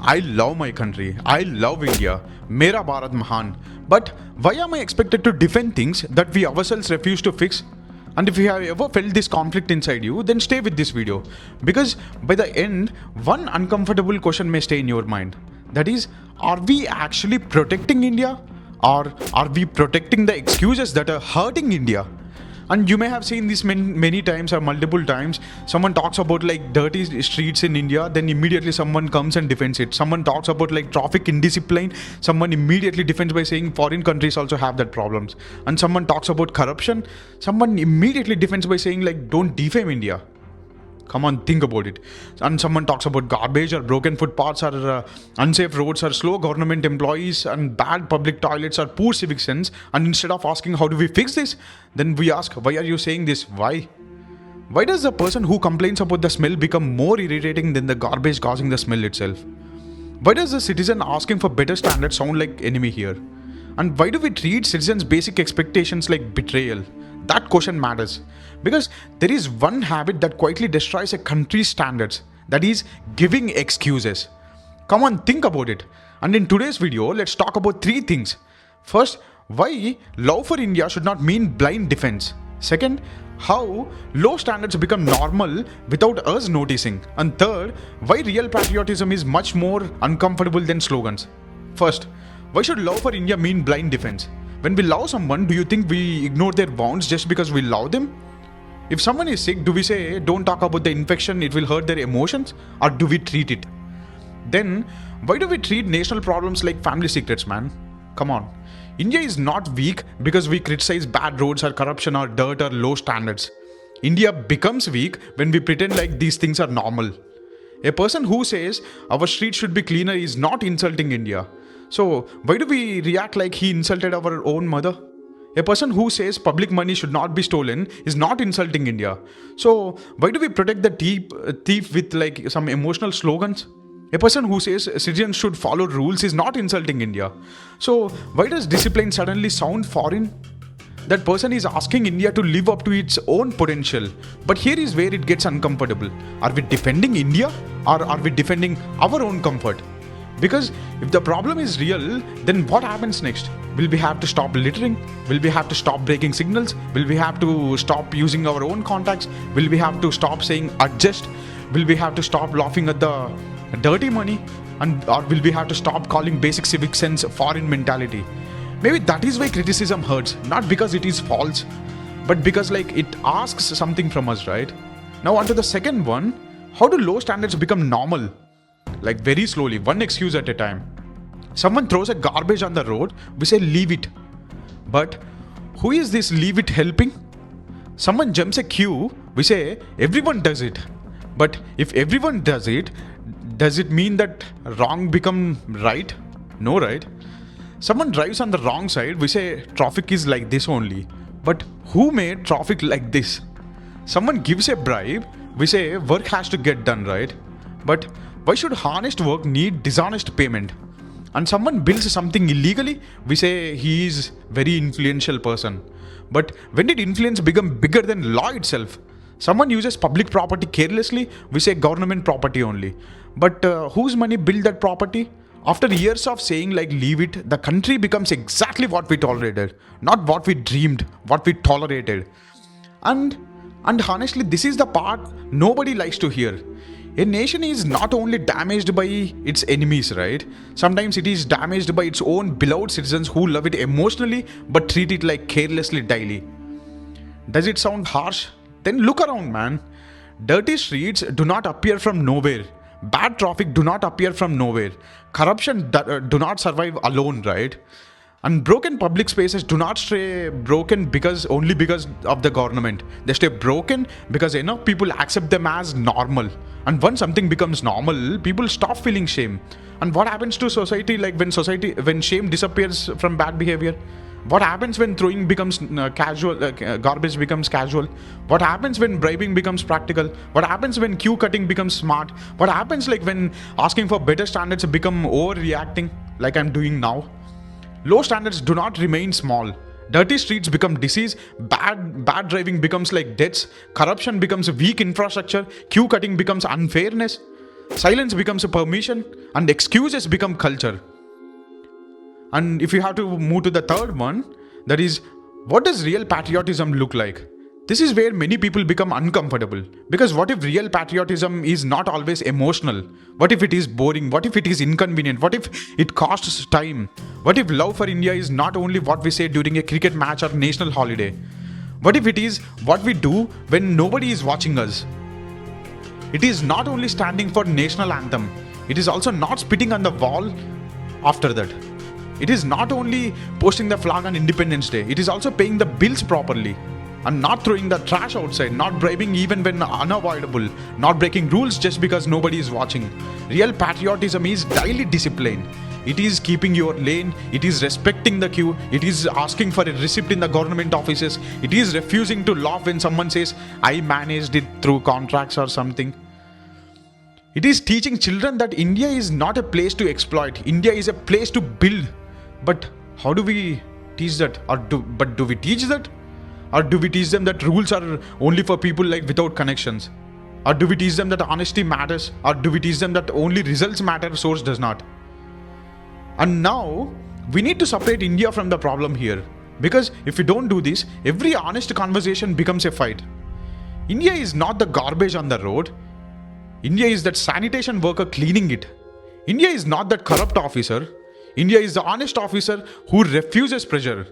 I love my country. I love India. Mera Bharat Mahan. But why am I expected to defend things that we ourselves refuse to fix? And if you have ever felt this conflict inside you, then stay with this video. Because by the end, one uncomfortable question may stay in your mind. That is, are we actually protecting India? Or are we protecting the excuses that are hurting India? And you may have seen this many times or multiple times. Someone talks about like dirty streets in India, then immediately someone comes and defends it. Someone talks about like traffic indiscipline, someone immediately defends by saying foreign countries also have that problems. And someone talks about corruption, someone immediately defends by saying like don't defame India. Come on, think about it. And someone talks about garbage or broken footpaths or unsafe roads or slow government employees and bad public toilets or poor civic sense. And instead of asking how do we fix this, then we ask, why are you saying this? Why? Why does the person who complains about the smell become more irritating than the garbage causing the smell itself? Why does the citizen asking for better standards sound like enemy here? And why do we treat citizens' basic expectations like betrayal? That question matters. Because there is one habit that quietly destroys a country's standards. That is giving excuses. Come on, think about it. And in today's video, let's talk about three things. First, why love for India should not mean blind defense. Second, how low standards become normal without us noticing. And third, why real patriotism is much more uncomfortable than slogans. First, why should love for India mean blind defense? When we love someone, do you think we ignore their wounds just because we love them? If someone is sick, do we say, don't talk about the infection, it will hurt their emotions? Or do we treat it? Then, why do we treat national problems like family secrets, man? Come on. India is not weak because we criticize bad roads or corruption or dirt or low standards. India becomes weak when we pretend like these things are normal. A person who says our streets should be cleaner is not insulting India. So, why do we react like he insulted our own mother? A person who says public money should not be stolen is not insulting India. So, why do we protect the thief with like some emotional slogans? A person who says citizens should follow rules is not insulting India. So, why does discipline suddenly sound foreign? That person is asking India to live up to its own potential. But here is where it gets uncomfortable. Are we defending India or are we defending our own comfort? Because if the problem is real, then what happens next? Will we have to stop littering? Will we have to stop breaking signals? Will we have to stop using our own contacts? Will we have to stop saying adjust? Will we have to stop laughing at the dirty money? Or will we have to stop calling basic civic sense foreign mentality? Maybe that is why criticism hurts, not because it is false, but because like it asks something from us, right? Now on to the second one, how do low standards become normal? Like very slowly, one excuse at a time. Someone throws a garbage on the road, we say leave it. But who is this leave it helping? Someone jumps a queue, we say everyone does it. But if everyone does it mean that wrong become right? No, right? Someone drives on the wrong side, we say traffic is like this only. But who made traffic like this? Someone gives a bribe, we say work has to get done, right? But why should honest work need dishonest payment? And someone builds something illegally, we say he is very influential person. But when did influence become bigger than law itself? Someone uses public property carelessly, we say government property only. But whose money built that property? After years of saying like leave it, the country becomes exactly what we tolerated, not what we dreamed, what we tolerated. And honestly, this is the part nobody likes to hear. A nation is not only damaged by its enemies, right? Sometimes it is damaged by its own beloved citizens who love it emotionally but treat it like carelessly daily. Does it sound harsh? Then look around, man. Dirty streets do not appear from nowhere. Bad traffic do not appear from nowhere. Corruption do not survive alone, right? And broken public spaces do not stay broken only because of the government. They stay broken because enough people accept them as normal. And once something becomes normal, people stop feeling shame. And what happens to society like when shame disappears from bad behavior? What happens when throwing becomes casual, garbage becomes casual? What happens when bribing becomes practical? What happens when queue cutting becomes smart? What happens like when asking for better standards become overreacting like I'm doing now? Low standards do not remain small. Dirty streets become disease, bad driving becomes like deaths, corruption becomes weak infrastructure, queue cutting becomes unfairness. Silence becomes a permission and excuses become culture. And if you have to move to the third one, that is, what does real patriotism look like? This is where many people become uncomfortable. Because what if real patriotism is not always emotional? What if it is boring? What if it is inconvenient? What if it costs time? What if love for India is not only what we say during a cricket match or national holiday? What if it is what we do when nobody is watching us? It is not only standing for national anthem, it is also not spitting on the wall after that. It is not only posting the flag on Independence Day, it is also paying the bills properly and not throwing the trash outside, not bribing even when unavoidable, not breaking rules just because nobody is watching. Real patriotism is daily discipline. It is keeping your lane, it is respecting the queue, it is asking for a receipt in the government offices, it is refusing to laugh when someone says, I managed it through contracts or something. It is teaching children that India is not a place to exploit, India is a place to build. But how do we teach that? Do we teach that? Or do we teach them that rules are only for people like without connections? Or do we teach them that honesty matters? Or do we teach them that only results matter, source does not? And now, we need to separate India from the problem here. Because if we don't do this, every honest conversation becomes a fight. India is not the garbage on the road. India is that sanitation worker cleaning it. India is not that corrupt officer. India is the honest officer who refuses pressure.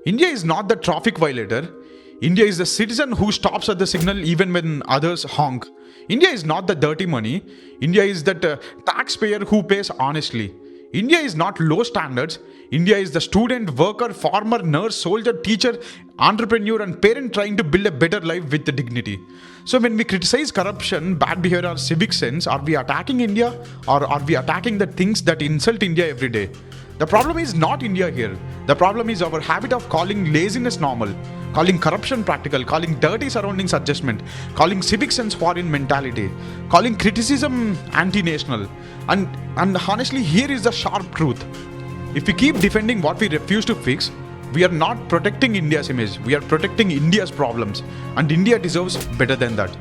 India is not the traffic violator. India is the citizen who stops at the signal even when others honk. India is not the dirty money. India is that taxpayer who pays honestly. India is not low standards. India is the student, worker, farmer, nurse, soldier, teacher, entrepreneur and parent trying to build a better life with dignity. So when we criticize corruption, bad behavior or civic sense, are we attacking India or are we attacking the things that insult India every day? The problem is not India here. The problem is our habit of calling laziness normal, calling corruption practical, calling dirty surroundings adjustment, calling civic sense foreign mentality, calling criticism anti-national. And honestly, here is the sharp truth. If we keep defending what we refuse to fix, we are not protecting India's image. We are protecting India's problems. And India deserves better than that.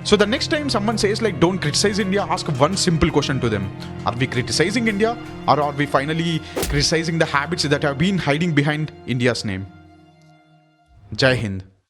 So the next time someone says like don't criticize India, ask one simple question to them. Are we criticizing India or are we finally criticizing the habits that have been hiding behind India's name? Jai Hind.